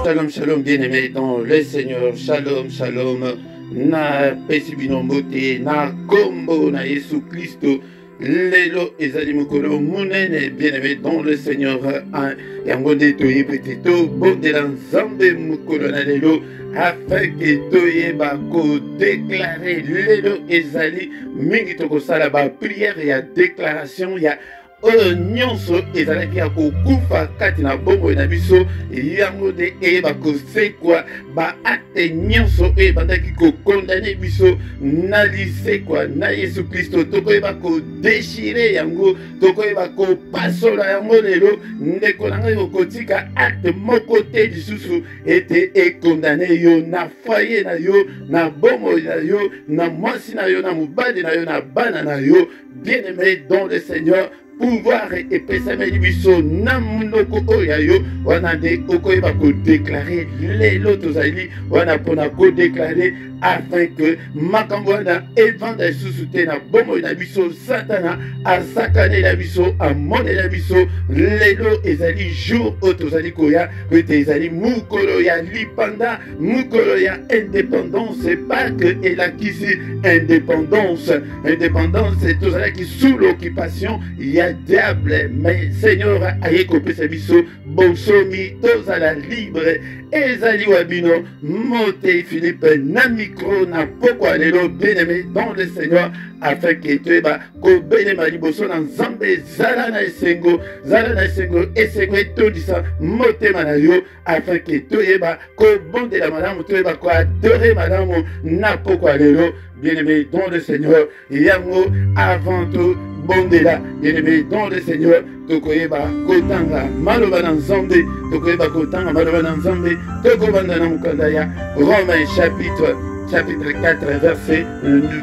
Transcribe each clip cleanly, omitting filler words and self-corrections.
Shalom, shalom, bien-aimés dans le Seigneur. Shalom, shalom. Na pesibino mote, na kombo, na Yesu Christo. Lelo ezali mokolo munene, bien-aimé dans le Seigneur. Yango nde toyebi to bondela nzambe mokolo na lelo afin que toyeba kodéclare lelo ezali mingi tokosala ba prière ya déclaration ya oyo nyonso ezalaki ya kokufa kati na bomoi na biso yango nde eyeba kosekwa baakte nyonso oyo ebandaki kokondane biso na lisekwa na Yesu Kristo. Tokoyeba kodeshire yango, tokoyeba kopasola yango lelo. Ndeko na ngai okotika akte moko te lisusu ete ekondane yo na foyer na yo, na bomoi na yo, na mwasi na yo, na mobali na yo, na bana na yo. Bien-aimé dans le Seigneur, pouvoir et pesameli biso na munoko oya yo wana nde okoyeba kodéclarer lelo tozali wana pona kodéclarer afin que makambo wana evanda lisusu te na bomoi na biso. Satana asakane na biso, amone na biso. Lelo ezali jour oyo tozali koya ete ezali mukolo ya lipanda, mukolo ya indépendance. Pas que elakisi indépendance tozalaki sous l'occupation ya diable, mais Seigneur aye kopesa biso bonsomi tozala libre. Ezali wabino mote Philippe na micro na pokwa lelo, bien-aimé dans le Seigneur, afin que toyeba kobelema liboso na nzambe. Zala na esengo esengo etondisa motema na yo, afin que toyeba kobondela malamu, toyeba koadore malamu na pokwa lelo, bien-aimé dans le Seigneur. Yango avant tout bondela, bien-aimé dans le Seigneur, tokoyeba kotanga maloba na nzambe, tokoyeba kotanga maloba na nzambe, tokobanda na mukanda ya Romains chapitre 4 verset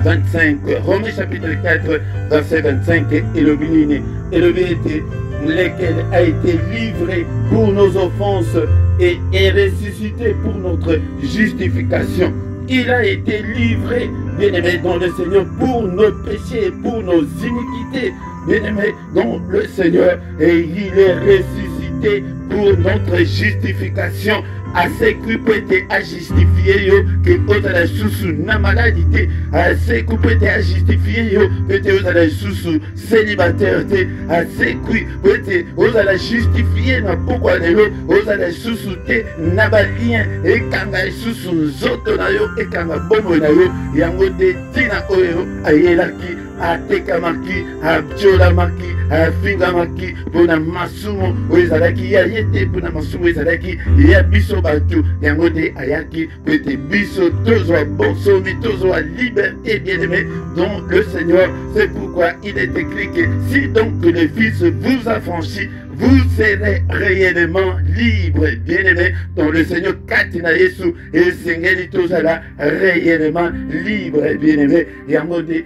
25. Romains chapitre 4 verset 25 et le béni était lequel a été livré pour nos offenses et est ressuscité pour notre justification. Il a été livré, bien-aimé dans le Seigneur, pour nos péchés et pour nos iniquités, bien-aimé dans le Seigneur, et il est ressuscité pour notre justification. Assez coupé à justifier yo que ozala susu na maladie te, assez coupé à justifier yo que ozala susu célibataire te, assez coupé ozala justifier na pourquoi lelo ozala susu te na balien et kanga susu nzoto na yo et kanga bomo na yo yango de tina oyo ayelaki atekamaki abjolamaki afingamaki pona masumo oyezalaki ya yete pona masumo ezalaki ya biso batu yango de ayaki pete biso tozwa bonsomi tozwa liberté, bien-aimé dans le Seigneur. C'est pourquoi il est écrit que si donc le Fils vous affranchit, vous serez réellement libre, bien-aimé dans le Seigneur. Katina Yesu et Sengeli tozala réellement libre, bien-aimé. Yango de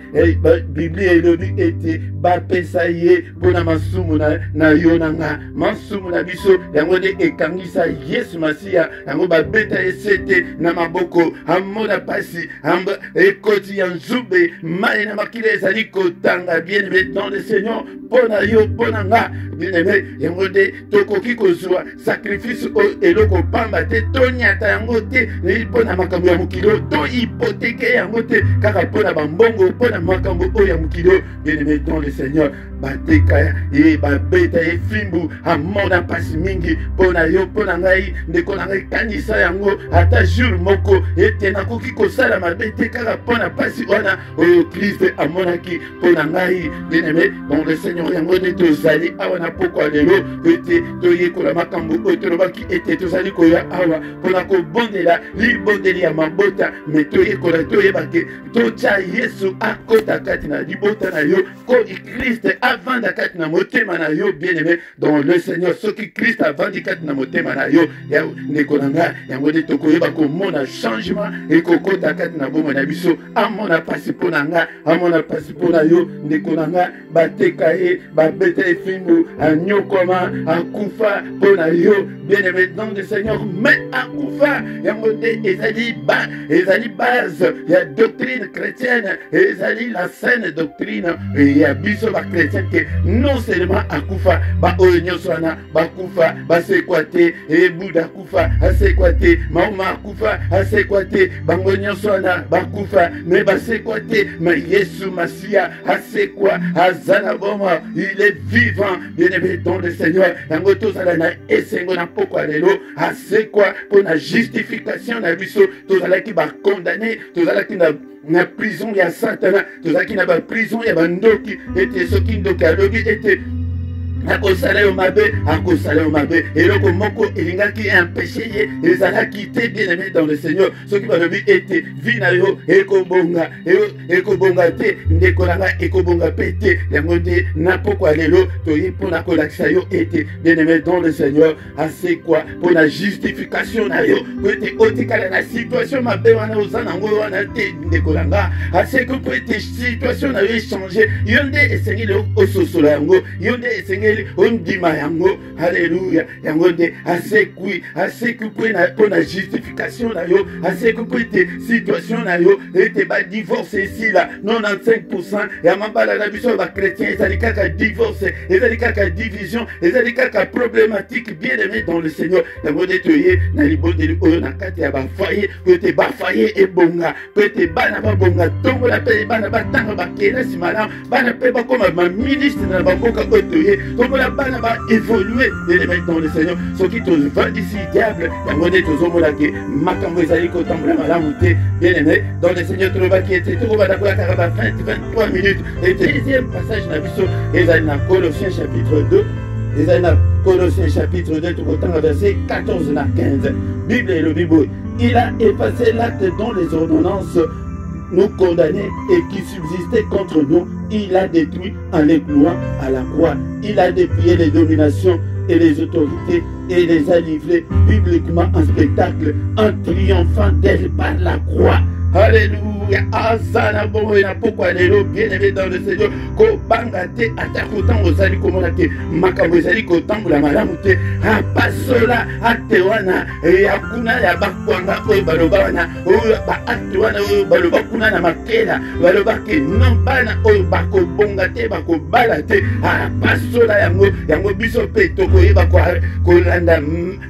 Bible elobi ete bapesa ye pona masumu na yo nanga masumu na biso yango de ekangisa Yesu Masiya yango babeta esete na maboko amona pasi amba ekoti ya nzube mai na makile ezali kotanga, bien-aimé dans le Seigneur. Pona yo pona nga, bien-aimé yango de tokoki kozwa sacrifice oyo eloko pamba te, tonyata yango te pona makambo ya mokilo, to hypothèque yango te kaka pona bambongo pona makambo oyo ya mokilo, bien-aimé dans le Seigneur. Bateka ye babeta ye fimbu amona pasi mingi pona yo pona ngai ndeko na ngai kanisa yango ata jour moko ete nakoki kosala mabe te kaka pona pasi wana oyo Christ amonaki pona ngai, bien-aimé dans le Seigneur. Yango nde tozali awa na pokwa lelo ete toyekola makambo oyo tolobaki ete tozali koya awa pona kobondela libondeli ya mabota, me toyekola toyebake totya Yesu akota kati na libota na yo ko Christ avanda kati na motema na yo, bien-aimé dans le Seigneur. Soki Christ avandi kati na motema na yo ya ndeko na nga yango nde tokoyeba komona changement ekokota kati na bomoi na biso. Amona pasi mpona nga, amona pasi mpona yo ndeko na nga. Bateka ye babeta efimbu anyokoma akufa mpona yo, bien-aimé dans le Seigneur. Mais akufa yango nde ezali base ya doctrine chrétienne, ezali la saine doctrine ya biso ba chrétien 17 que non seulement akufa ba oyo nyonso wana bakufa basekwa te Buda akufa asekwa te Mahoma akufa asekwa te bango nyonso wana bakufa mais basekwa te mais Yesu Masia asekwa azana boma il est vivant bien-aimé dans le Seigneur yango tozala na esengo na pokwa lelo asekwa pour la justification na biso tozalaki ba condamné tozalaki na prison ya Satana tozalaki na ba prison ya bandoki ete soki ndoki alobi ete akosala yo mabe eloko moko elingaki empêché ye ezalaki te bien-aimé dans le Seigneur soki balobi ete vi na yo ekobonga te ndeko na nga ekobonga pe te yango nde na pokwa lelo toyi mpona kolakisa yo ete bien-aimé dans le Seigneur asekwa mpona justification na yo po ete otikala na situation mabe wana oza nango wana te ndeko na nga aseki po ete situation na yo echange yo nde esengeli ososola yango yo nde esengeli ondima yango haleluya yango nde asekwi mpona justification na yo asekwi po ete situation na yo ete badivorce esila 95% ya mabala na biso bakretien ezali kaka divorce ezali kaka division ezali kaka problématique bien-aimé dans le Seigneur yango nde toye na libondeli oyo na kati ya bafaye po ete bafaye ebonga po ete bana babonga tongola mpe bana batanga bakenda nsima na bana mpe bakoma baministre na bamboka oyo toye tongola bana ba évoluer bien-aimé dans le Seigneur soki tovandisi diable yango nde tozomonake makambo ezali kotambola malamu te bien-aimé dans le Seigneur tolobaki ete tokobanda kolakaka ba 20-23 minutes et deuxième passage na biso ezali na Colossiens chapitre 2 ezali na Colossiens chapitre 2 tokotanga verset 14 na 15 Bible elobi boye il a effacé l'acte dont les ordonnances nous condamnaient et qui subsistait contre nous, il a détruit en les clouant à la croix. Il a dépouillé les dominations et les autorités et les a livrées publiquement en spectacle en triomphant d'elles par la croix. Alléluia. Asana bongo na pokwa lelo bien-aimé dans le Seigneur ko bangate atakuta ozali komona ke makambo ezali kotambola malamu te apasola atewana ya kuna ya bakwanga oyo baloba wana oyo ba atewana oyo baloba kuna na makela baloba ke non bana oyo bakobonga te bakobala te apasola yango biso pe tokoyeba kolanda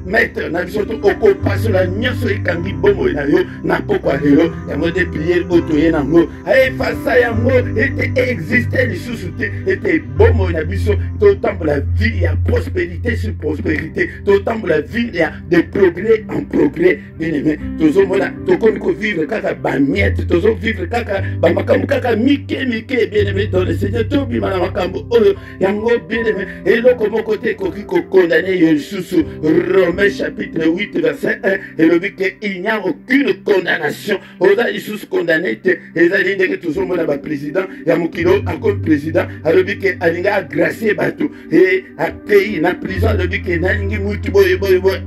maître na biso to okopasola nyonso ekangi bongo na yo na pokwa lelo yango de prier otoye nango efasa yango ete existe lisusu te ete bomo na biso totambola vie ya prospérité sur prospérité totambola vie ya de progrès en progrès bien-aimé tozomona tokomi kovivre kaka bamiette tozovivre kaka bamakambo kaka mike bien-aimé dans le Seigneur tobima na makambo oyo yango bien-aimé eloko moko te ekoki kokondane yo lisusu Romains chapitre 8 verset 1 elobi ke il n'y a aucune condamnation oza lisusu condamné te ezali ndenge tozomona baprésident ya mokilo akomi président alobi ke alingi agracie bato e apei na prison alobi ke nalingi mutu boye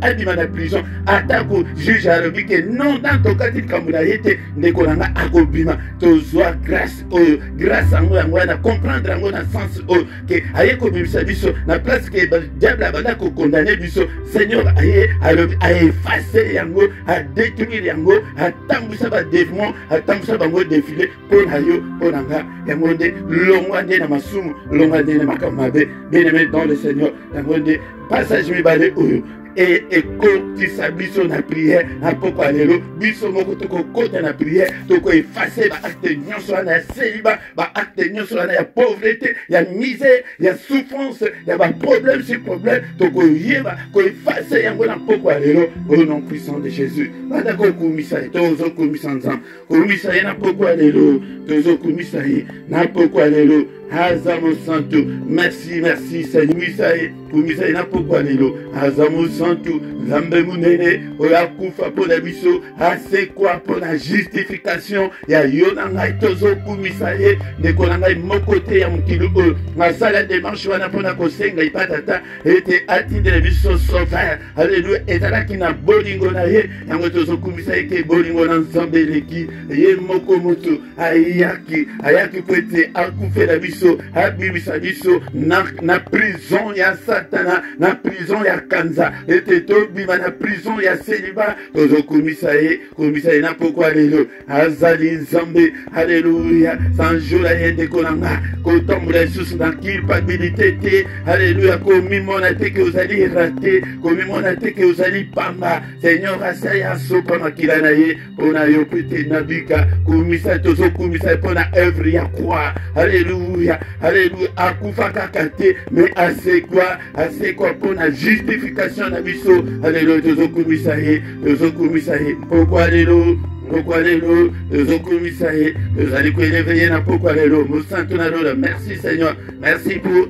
abima na prison atako juge alobi ke non tokati likambo na ye te ndeko na nga akobima tozwa grâce oyo grâce yango wana comprendre yango na sens oyo ke aye kobimisa biso na place ke diable abanda kokondane biso Seigneur aye alobi aefase yango adétruire yango atambwisa badémon atambwisa bango défilé mpona yo mpona nga yango nde longwa nde na masumu longwa nde na makambo mabe bien-aimé dans le Seigneur yango nde passage mibale oyo ekotisa biso na prière na pokwa lelo biso moko tokokota na prière tokoefase baacte nyonso wana ya seliba baacte nyonso wana ya pauvreté ya misère ya souffrance ya baproblème sur problème tokoyeba koefase yango na pokwa lelo au nom puissant de Jésus banda kokumisa ye tozokumisa nzambe komisa ye na pokwa lelo tozokumisa ye na pokwa lelo Azamo Santo, merci Seigneur, kumisa ye na pokwa lelo Azamo Santo, Zambe munene oyakufa pona biso asekwa pona justification ya yo na ngai tozokumisa ye ndeko na ngai moko te ya mokili oyo nasala démarche wana pona kosenga ipatata ete atindele biso sauveur alleluya ezalaki na bolingo na ye yango tozokumisa ye ke bolingo na nzambe eleki ye moko moto ayaki po ete akufela biso biso abimisa biso na prison ya satana na prison ya kanza ete tobima na prison ya seliba tozokumisa ye na pokwa lelo azali nzambe haleluya sanjola ye ndeko na nga kotambola lisusu na culpabilité te haleluya komimona te ke ozali rate komimona te ke ozali pamba seigneur asali asopa makila na ye mpona yo pete nabika kumisa tozokumisa mpona œuvre ya croix haleluya haleluya akufa kaka te mais asekwa mpona justification na biso haleluya tozokumisa ye pokwa lelo tozokumisa ye tozali koeleve ye na pokwa lelo mosantu na lola. Merci Seigneur, merci pour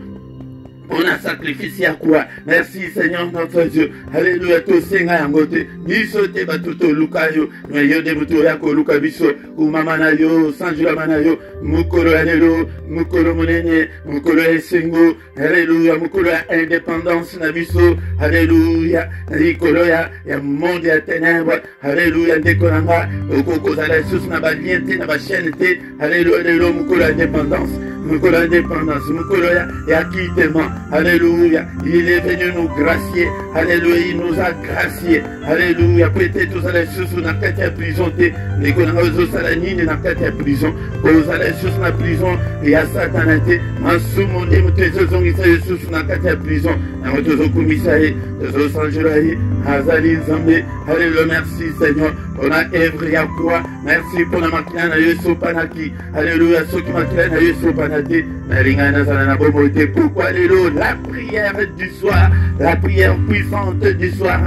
un sacrifice à quoi. Merci Seigneur notre Dieu. Alléluia. To senga yangote. Biso te batuto lukayo. Meyo de buto yako luka biso. Umama na yo. Sanjula mana yo. Mukolo alelo. Mukolo monene. Mukolo esengo. Alléluia. Mukolo ya indépendance na biso. Alléluia. Nikolo ya monde ya ténèbres. Alléluia. Ndekonanga. Okoko zala sus na baliente na chaîne te. Alléluia. Alléluia. Mukolo indépendance. Mukolo indépendance. Mukolo ya quittement. Alléluia, il est venu nous gracier. Alléluia, il nous a gracié. Alléluia, peut-être vous allez sous la prison. Les connaissances à la ligne dans la prison. Vous allez sous la prison et à Satanate. Masumo de mutezozong isaye sous la prison. Na motozo komisaye, tozo sanjolaye, azali nzambe. Alléluia, merci Seigneur. On a œuvré à quoi? Merci pour la makina na yeso panaki. Alléluia, ceux qui makina na yeso panate. Na ringa na zana na bomote. Pourquoi lelo? La prière du soir, la prière puissante du soir,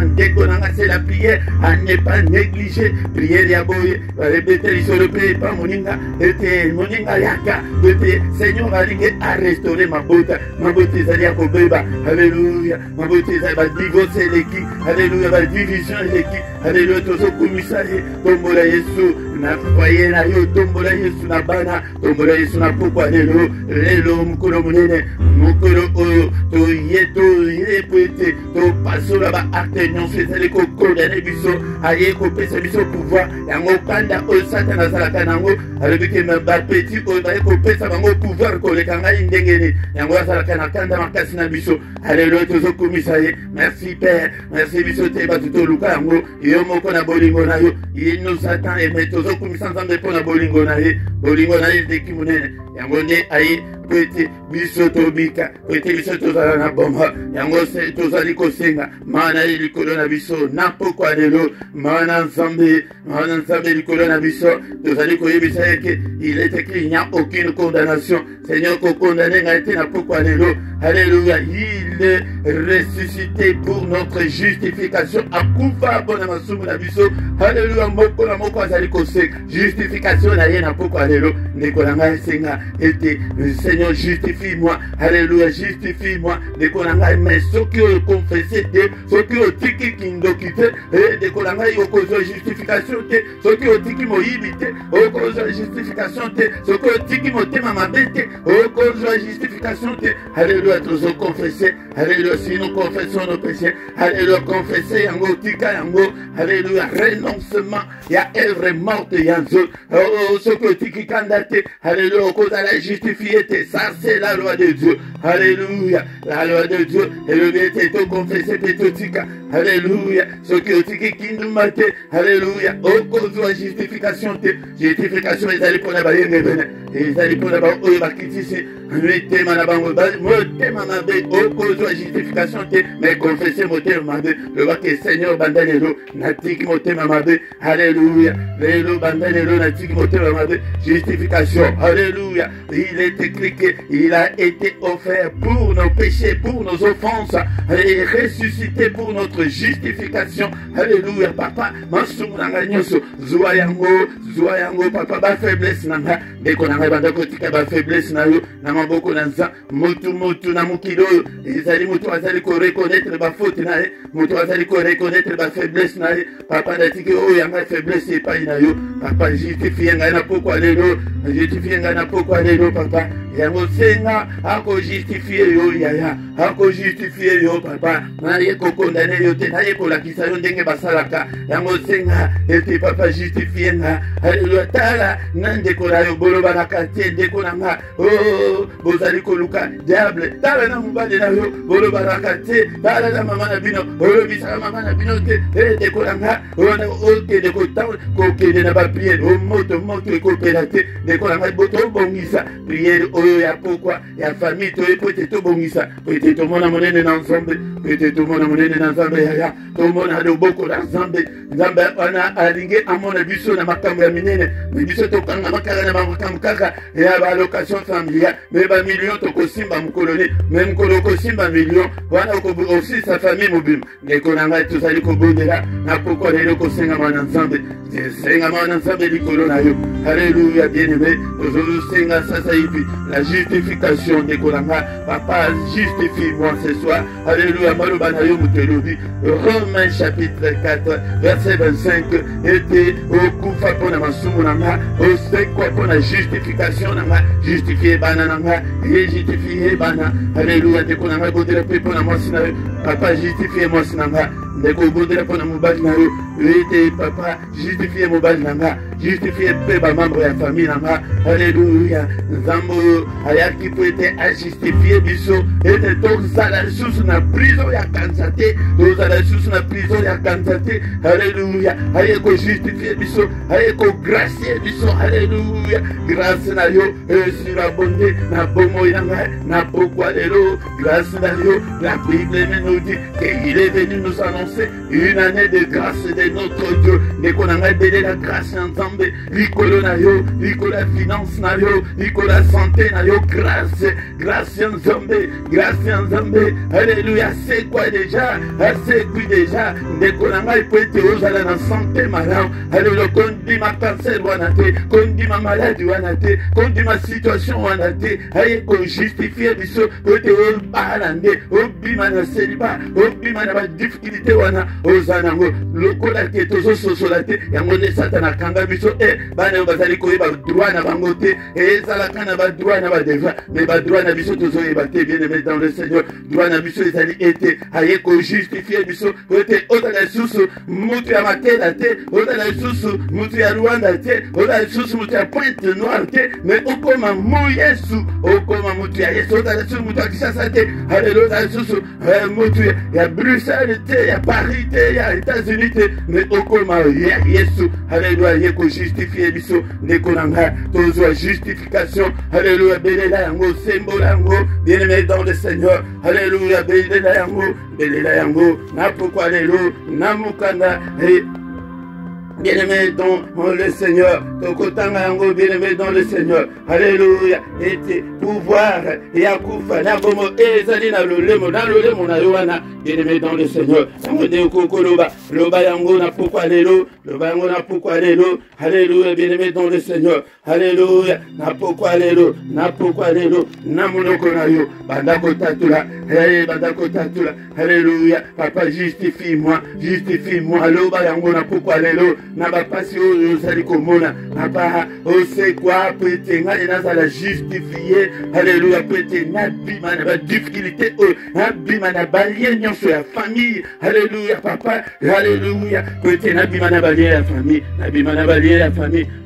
c'est la prière à ne pas négliger. Prière yaboye, répéter l'histoire pas moninga, et moninga yaka, Seigneur a restauré ma beauté zali à Kobeba, alléluia, ma beauté va divorcer l'équipe, alléluia, va division l'équipe, alléluia, tozo komisari, tombola Yesu, na foyer na yo, tombola Yesu na bana, tombola Yesu na pokwa lelo mukolo munene, mukolo oyo, to yepete, to pasola ba acte c'est ko condamner biso, aye ko pesa biso pouvoir, yango kanda o satana zalaka nango, alebike ba petit o ba ko pesa bango pouvoir ko le kanga indengeni, yango zalaka na kanda makasi na biso, alléluia tozo komisa ye, merci Père, merci biso te ba tuto luka yango, yo moko na bolingo na yo, il nous attend et met tozo komisa nzambe pona bolingo na ye de kimunene, yango ne aye pete biso tobika, pete biso tozala na bomba, yango se tozali kosenga, mana likolo na biso, na pokwa lelo, mana nzambe likolo na biso, tozali koyebisa yeke, il est écrit, il n'y a aucune condamnation, Seigneur ko condamné nga ete na pokwa lelo, alléluia, il est ressuscité pour notre justification, akufa bona masumu na biso, alléluia, moko na moko azali kosenga, justification na ye na pokwa lelo, ndeko na nga esenga ete, Seigneur, justifie-moi. Alléluia, justifie-moi. De kolanga, mais ce qui est confessé, ce qui est tiki kindokite, de kolanga, il y a justification, ce qui est tiki moïbite, il y a justification, ce qui est tiki motema mabete, il y a justification. Alléluia, tous confesser. Alléluia, si nous confessons nos péchés. Alléluia, confesser, yango, tika, yango. Alléluia, renoncement. Il y a œuvre morte, yanzo. Ce qui est tiki kandate. Alléluia, cause à la justifier. Ça c'est la loi de Dieu. Alléluia. La loi de Dieu. Et le bien est tout confessé pétotika. Alléluia. Ce qui est nous mate. Alléluia. Au cause de la justification. Justification ils allaient pour la baille. Ils allaient pour la baille. Ils allaient au cause de la justification. Mais confessez mon thème. Le roi que Seigneur bandanelo. Natik mon thème. Alléluia. Lélo bandanelo. Natik mon thème. Justification. Alléluia. Il est écrit qu'il a été offert pour nos péchés, pour nos offenses, et ressuscité pour notre justification. Alléluia, papa. Zoayango, papa, ba faiblesse nanga. Deko nanga banda kotika ba faiblesse na yo, na maboko na nza, motu na mukilo. Ezali motu azali ko reconnaître ba faute na ye, motu azali ko reconnaître ba faiblesse na ye. Papa natiki o yanga faiblesse pa ina yo. Papa justifie nga na pokwa lelo, justifie nga na pokwa lelo papa. Yango senga ako justifier yo yaya. ako justifie yo papa na ye ko condamner yo te na ye ko lakisa yo ndenge basalaka yango senga ete papa justifie nga haleluya tala na ndeko na yo boloba na quartier ndeko na nga oh bozali koluka diable tala na mobali na yo boloba na quartier tala na mama na bino bolobisa mama na bino te ndeko na nga ona okende kotawula kokende na bapriere moto ekopela te ndeko na nga boto bongisa priere oyo ya pokwa ya famille toye po ete tobongisa po ete tomona monene na nzambe po ete tomona monene na nzambe yaya tomona loboko na nzambe nzambe wana alingi amona biso na makambo ya minene me biso tokanga makaka na makambo kaka ya balocation familiale me bamillion tokosimba mokolo ne me mokolo okosimba million wana osisa famille mobima ndeko na ngai tozali kobondela na pokwa lelo kosengama na nzambe sengama na nzambe likolo na yo Alléluia, bien-aimé, tozosenga sasa hivi la justification ndeko na nga papa justifie-moi ce soir. Alléluia, maloba na yo mutelobi Romains chapitre 4 verset 25 ete okufa pona masumu na nga osekwa pona justification na nga justifie bana na nga e justifie bana. Alléluia, ndeko na nga bondela pe pona mwasi na yo papa justifie mwasi na nga ndeko bondela pona mobali na yo ete papa justifie mobali na nga justifie pe bamambre ya famille na nga. Alléluia, nzambo ayaki po ete ajustifie biso ete tozala lisusu na prison ya kanisa te tozala lisusu na prison ya kanisa te. Alléluia, aye kojustifie biso aye kogracie biso. Alléluia, grâce na yo surabonde na bomoi na ngai na pokwa lelo grâce na yo. La Bible nous dit qu'il est venu nous annoncer une année de grâce de notre Dieu. Ndeko na ngai bele la grâce ya nzambe likolo na yo likolo ya finance na yo likolo ya santé na yo grâce ya nzambe grâce ya nzambe. Alléluia, c'est quoi déjà ndeko na ngai po ete ozala na santé malamu. Alléluia, kondima cancer wana te kondima maladie wana te kondima situation wana te aye kojustifie biso po ete obala nde obima na seliba obima na badifficulté wana oza nango lokola ke tozososola te yango nde satana akanga biso bana oyo bazali koyeba droit na bango te ezalaka na badroit na badeva me badroit na biso tozoyeba te bien aimé dans le Seigneur. Droit na biso ezali ete aye kojustifie biso po ete ozala lisusu mutu ya matela te ozala lisusu mutu ya Rwanda te ozala lisusu mutu ya Pointe Noire te me okoma mu Yesu okoma mutu ya Yesu ozala lisusu mutu ya Kinshasa te. Alléluia, ozala lisusu mutu ya Bruxelles te ya Paris te ya États-Unis te me okoma ya Yesu. Alléluia, ye kojustifie biso ndeko na ngai tozwa justification. Alléluia, belela yango sembola yango bien aimé dans le Seigneur. Alléluia, belela yango na pourquoi lelo na mukanda bien-aimé dans le Seigneur. Tokotanga yango bien-aimé dans le Seigneur. Alléluia, ete pouvoir ya kufa na bomo ezali na lolemo na yoana bien-aimé dans le Seigneur. Yango de kokoloba loba yango na pourquoi lelo loba yango na pourquoi lelo. Alléluia, bien-aimé dans le Seigneur. Alléluia, na pourquoi lelo na monoko na yo bandako tatula bandako tatula. Alléluia, papa justifie-moi loba yango na pourquoi lelo na bapasi oyo ozali komona papa osekwa po ete ngai nazala justifie. Alléluia, po ete nabima na badifficulté oyo nabima na balie nyonso ya famille. Alléluia papa, alléluia, po ete nabima na balie ya famille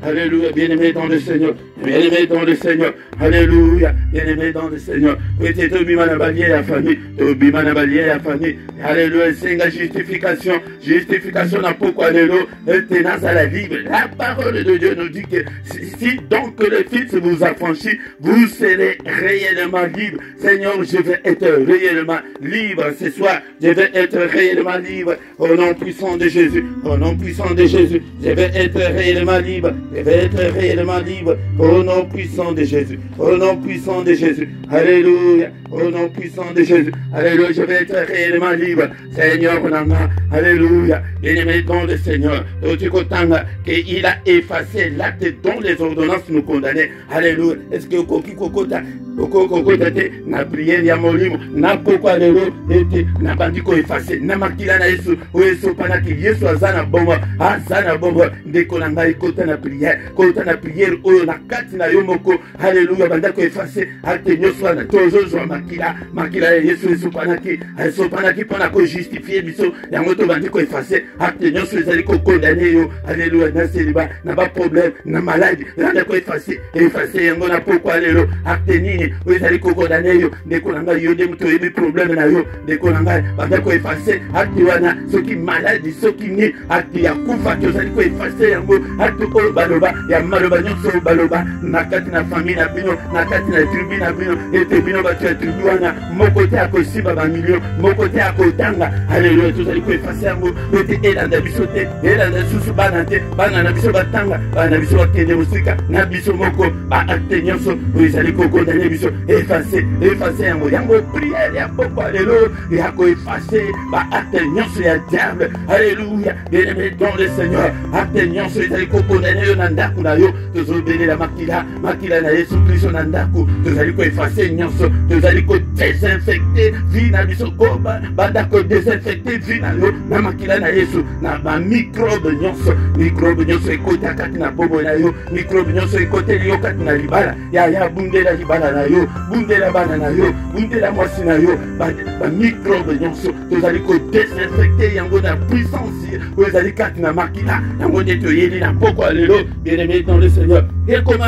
Alléluia, bien-aimé dans le Seigneur, bien-aimé dans le Seigneur. Alléluia, bien-aimé dans le Seigneur, po ete tobima na balie ya famille Alléluia, senga justification na pourquoi lelo ete nazala libre. La parole de Dieu nous dit que si donc le Fils vous affranchit, vous serez réellement libre. Seigneur, je vais être réellement libre ce soir. Je vais être réellement libre au nom puissant de Jésus. Au nom puissant de Jésus, je vais être réellement libre. Je vais être réellement libre au nom puissant de Jésus. Au nom puissant de Jésus. Alléluia. Au nom puissant de Jésus. Alléluia. Je vais être réellement libre. Seigneur, alléluia. Bien-aimé dans le Seigneur. Qu'il a effacé l'acte dont les ordonnances nous condamnaient. Alléluia. Est-ce que kokota te na prière ya molimo na pokwa lelo ete na bandiko effacer na makila na Yesu oyeso pana ki Yesu azana bomba ndeko na ngai kota na prière oyo na kati na yo moko. Alléluia, banda ko effacer acte nyonso wana tozozwa makila ya Yesu esopanaki mpona ko justifier biso yango tobandi ko effacer acte nyonso ezali ko condamner yo. Alléluia, na célibat na ba problème na maladie banda ko effacer yango na pokwa lelo acte nini ezali ko condamner yo ndeko na ngai yo nde moto oyebi problème na yo ndeko na ngai banda ko effacer acte wana soki maladie soki ni acte ya kufa tozali ko effacer yango acte oyo baloba ya maloba nyonso baloba na kati na famille na bino na kati na tribu na bino ete bino bato ya tribu wana moko te akosimba bamilio moko te akotanga. Alleluya, tozali ko effacer yango ete elanda biso te elanda susu bana te bana na biso batanga bana na biso bakende mosika na biso moko baacte nyonso oyo ezali kokondane biso effacer yango priere ya pokwa lelo ya koeffacer baacte nyonso ya diable. Alleluya, bien-aimé dans le Seigneur, acte nyonso ezali kokondane yo na ndako na yo tozobelela makila na Yesu Kristo na ndako tozali koeffacer nyonso tozali ko désinfecter vi na biso koba banda ko désinfecter vi na yo na makila na Yesu na ba microbe nyonso ekota kati na bobo na yo microbe nyonso ekoteli yo kati na libala ya bundela libala na yo bundela bana na yo bundela mwasi na yo ba microbe nyonso tozali ko désinfecter yango na puissance oyo ezali kati na makila yango nde toyeli na pokwa lelo. Bien-aimé dans le Seigneur, et comment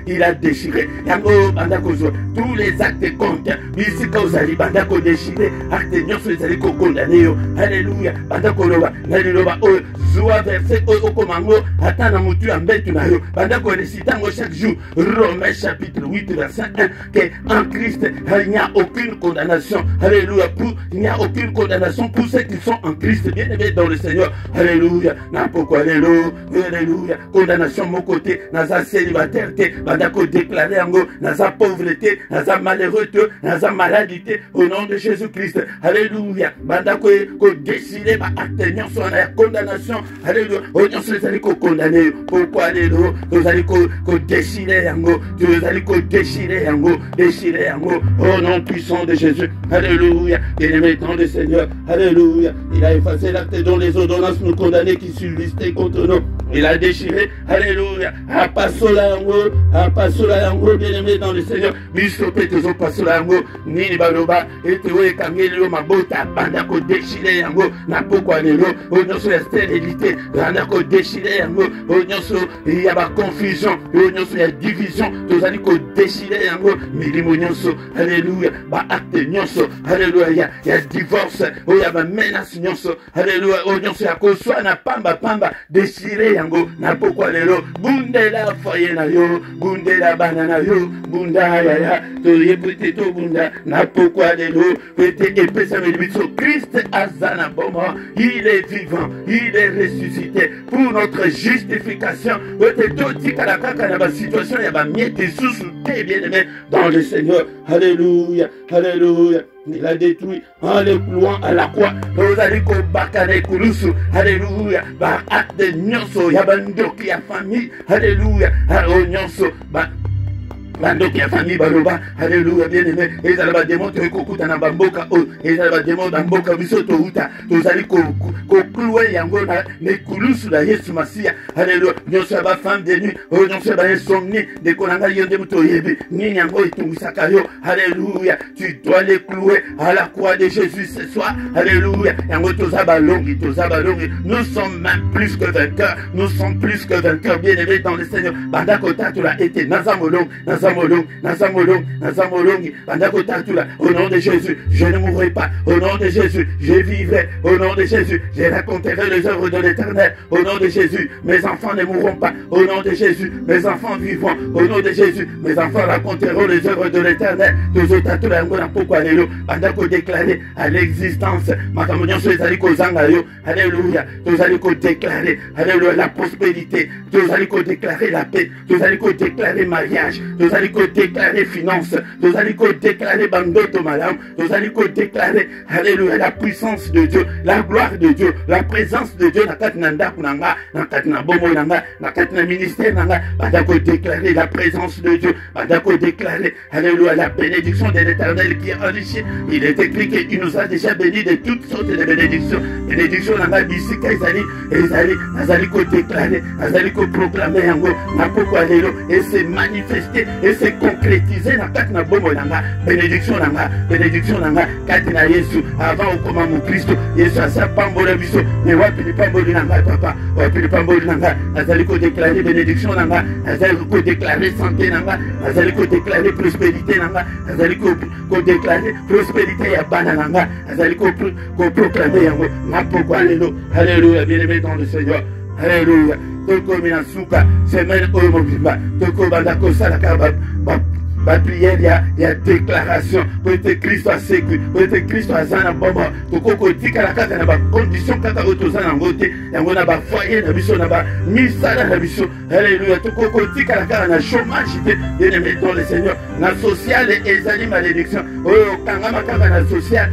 il a déchiré yango banda kozwa tous les actes contre bisika ozali banda ko déchirer acte nyonso ezali ko condamner yo. Alléluia, banda koloba na liloba oyo zwa verset oyo okomango ata na mutu ya mbetu na yo banda ko récitango chaque jour Romains chapitre 8 verset 1 que en Christ il n'y a aucune condamnation. Alléluia, il n'y a aucune condamnation pour ceux qui sont en Christ. Bien-aimés dans le Seigneur, alléluia, na pourquoi alléluia, condamnation mon côté naza célibataire te banda ko déclarer yango naza pauvreté naza malheureux te naza maladie au nom de Jésus-Christ. Alléluia, banda ko décider ba acte nyonso na condamnation. Alléluia, o nyonso ezali ko condamner. Pourquoi alléluia tozali ko décider yango tozali ko décider yango au nom puissant de Jésus. Alléluia, bien-aimé dans le Seigneur, alléluia, il a effacé l'acte dont les ordonnances nous condamnaient qui subsistaient contre nous. Il a déchiré, alléluia, à pasola yango, bien-aimé dans le Seigneur, bisope tozo pasola yango, nini baloba, etewe kangeli mabota, banda ko déchiré yango, na pokwa lelo, onyoso ya stérilité, banda ko déchiré yango, onyoso ya ba confusion, onyoso ya division, tozali ko déchiré yango, milimo nyonso, alléluia, ba acte nyonso, alléluia, ya divorce, oya ba menace nyonso, alléluia, onyoso ya koswa na pamba, déchiré yango, na pokwa lelo, bundela foye na yo, bundela bana na yo, bunda ya, toye pute to bunda, na pokwa lelo, pete epesa melibiso, Christ azana bomo, il est vivant, il est ressuscité, pour notre justification, pete to tika kaka na ba situation ya ba miete susu te, bien-aimé dans le Seigneur, alléluia, alléluia. Il a détruit en le clouant à la croix. Rosaliko bakane kurusu. Alléluia. Ba acte nyonso ya bandoki ya famille. Alléluia. O nyonso ba bandoki ya famille baloba. Alléluia, bien-aimé. Ezala ba démon to kokuta na bamboka o. Ezala ba démon na mboka biso to uta. Tozali ko clouer yango na ne kurusu la Yesu Masia. Alléluia. Nyonso ba femme de nuit. O nyonso ba insomnie de konanga yonde muto yebi. Ni yango itungisaka yo. Alléluia. Tu dois les clouer à la croix de Jésus ce soir. Alléluia. Yango tozaba longi. Nous sommes même plus que vainqueurs. Nous sommes plus que vainqueurs, bien-aimés dans le Seigneur. Bandakota tu l'as été. Nazamolong. Bandakota tu l'as. Au nom de Jésus, je ne mourrai pas. Au nom de Jésus, je vivrai. Au nom de Jésus, je raconterai les œuvres de l'Éternel. Au nom de Jésus, mes enfants ne mourront pas. Au nom de Jésus, mes enfants vivront. Au nom de Jésus, mes enfants raconteront les œuvres de l'Éternel. Bandako déclarer à l'existence. Alléluia. Tozaliko déclarer. Alléluia. La prospérité. Tozaliko déclarer la paix. Tozaliko déclarer mariage. Tozaliko déclarer finance. Tozaliko déclarer bandoto malam. Tozaliko déclarer. Alléluia. La puissance de Dieu. La gloire de Dieu. La présence de Dieu. Nakatinanda kunanga. Nakatina bomo nanga. Nakatina ministère nanga. Bandako déclarer la présence de Dieu. Bandako déclarer. Alléluia. La bénédiction de l'Éternel qui est enrichi. Il est écrit qu'il nous a déjà bénis de toutes sortes de bénédictions. Bénédiction nanga bisika ezali ko déclarer, proclamer yango na pokwa lelo et se manifester et se concrétiser na kati na bombo nanga bénédiction nanga kati na Yesu avant okoma mu Kristo Yesu asa pambola biso mais wapi li pamboli nanga papa wapi li pamboli nanga azali ko déclarer bénédiction nanga azali ko déclarer santé nanga azali ko déclarer prospérité nanga azali ko déclarer prospérité ya bana nanga azali ko proclamer yango na pokwa lelo. Alléluia, bien-aimé dans le Seigneur. Alléluia. Toko minasuka semaine oyo mobimba toko banda kosalaka ba prière ya déclaration peut-être Christ a sécu peut-être Christ a zana bomba toko kotika la kaka na ba condition kaka otozana ngote yango na ba foyer na biso na ba misala na biso. Alléluia. Toko kotika la kaka na chômage bien-aimé dans le Seigneur na social et ezali malédiction oyo kangama kaka na social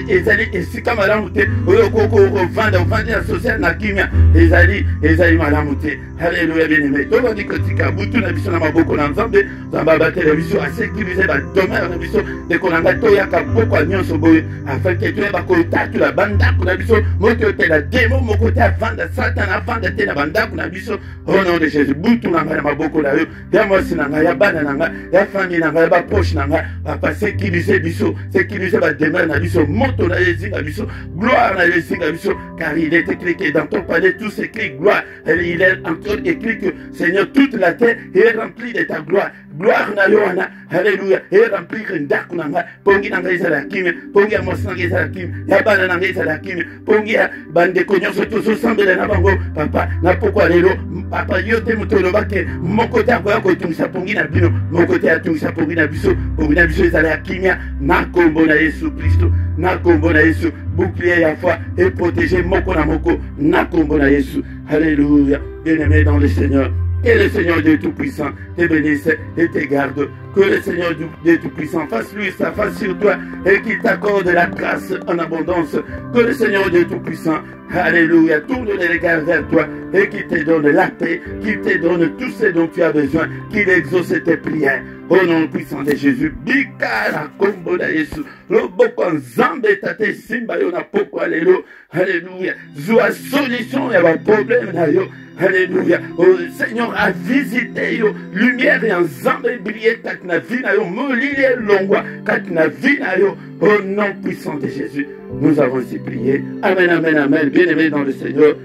ezali esika malamu te oyo koko vanda na social na kimia ezali malamu te. Alléluia, bien-aimé. Toko dikotika butu na biso na maboko na Nzambe Nzamba batela biso a sécuriser ba domaine na biso de konanga to yaka pokwa nyonso boye afin que tu ba kontatu la banda kuna biso moto te la démon moko te vanda satan avanda te na banda kuna biso au nom de Jésus butu na maboko na yo ya mosi na ya bana na ya famille na ya ba proche na papa sécuriser biso sécuriser ba domaine na biso moto na Jésus na biso gloire na Jésus na biso car il est écrit que dans ton palais tout s'écrit gloire. Il est encore écrit que Seigneur toute la terre est remplie de ta gloire. Gloire na Yohana, alléluia, et remplir ndaku nanga, pongi nanga izala kimi, pongi ya mosanga izala kimi, ya bana nanga izala kimi, pongi ya bande konyoso toso sambela na bango, papa, na pokwa lelo, papa yote mutolo bake, mokote akoya kotumisa pongi na bino, mokote atumisa pongi na biso izala kimia, na kombo na Yesu Kristo, na kombo na Yesu, bouclier ya foi, et protéger moko na moko, na kombo na Yesu, alléluia, bien-aimé dans le Seigneur. Que le Seigneur Dieu Tout-Puissant te bénisse et te garde. Que le Seigneur Dieu Tout-Puissant fasse lui sa face sur toi et qu'il t'accorde la grâce en abondance. Que le Seigneur Dieu Tout-Puissant, alléluia, tourne les regards vers toi et qu'il te donne la paix, qu'il te donne tout ce dont tu as besoin, qu'il exauce tes prières. Au nom puissant de Jésus, Bikara Kombo na Yesu, Loboko Nzambe Tate Simba yo na poko alléluia, alléluia, Zoua solution ya ba problème na yo. Alléluia. Oh, Seigneur a visité yo. Lumière et ensemble briller katna vina yo. Molile longwa katna vina yo. Au nom puissant de Jésus, nous avons aussi prié. Amen, amen, amen. Bien-aimés dans le Seigneur,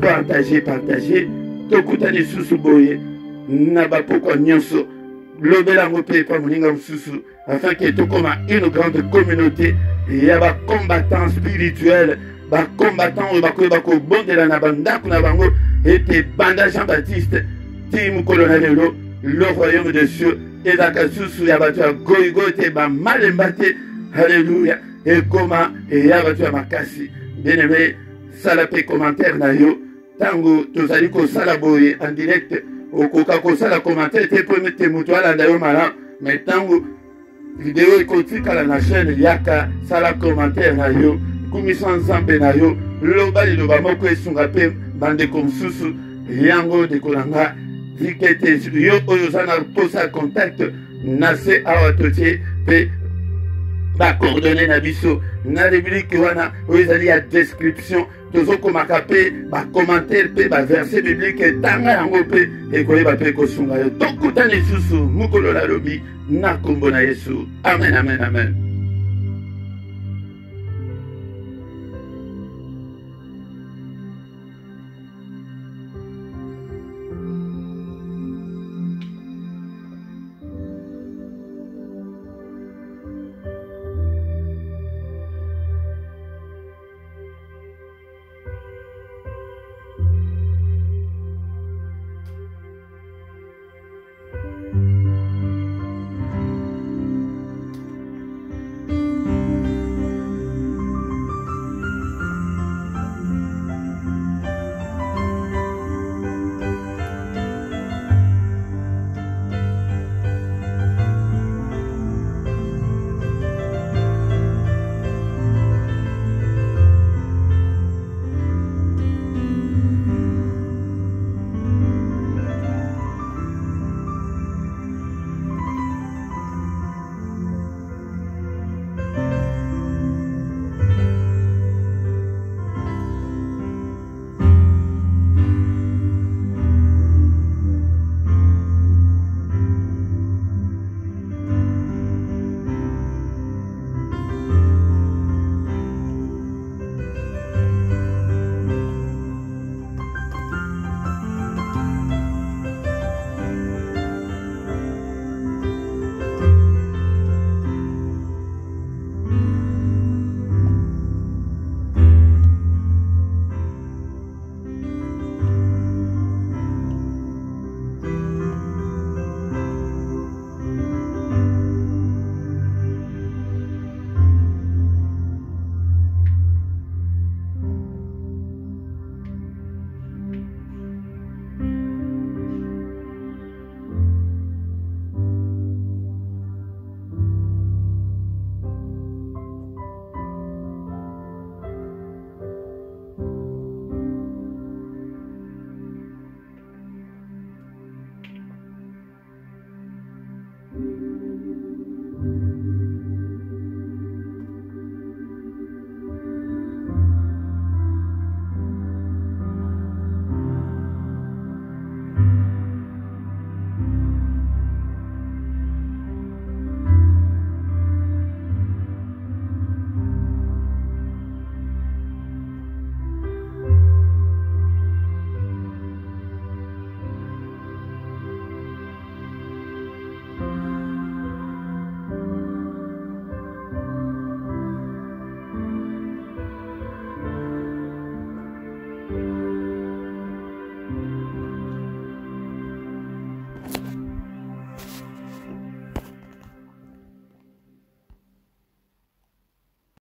partagez. Tokutani susu boye. Naba poko nyonso. Lobela ngope pa muninga mususu. Afin que tout comme une grande communauté. Il y a des combattants spirituels. Ba combattant bako bondela na bandaku na bango était banda Jean-Baptiste timu kolonelelo le royaume des cieux et la kasusu ya batu goigo te ba malembate. Alléluia. Et comment et ya batu makasi bien-aimé sala pe commentaire na yo tango tozali ko sala boye en direct okoka ko sala commentaire te po mete mutu ala ndayo mala mais tango vidéo ikotika na chaîne yaka sala commentaire na yo kumisa Nzambe na yo loba liloba moko esunga pe bandeko mosusu yango dekolanga zikete yo oyo zana posa contact na se awa totie pe ba coordonnées na biso na rubrique wana oyo ezali ya description tozokomaka pe ba commentaire pe ba verset biblique tanga yango pe ekoyeba pe kosunga yo tokutana lisusu mokolo na lobi na kombo na Yesu. Amen, amen, amen.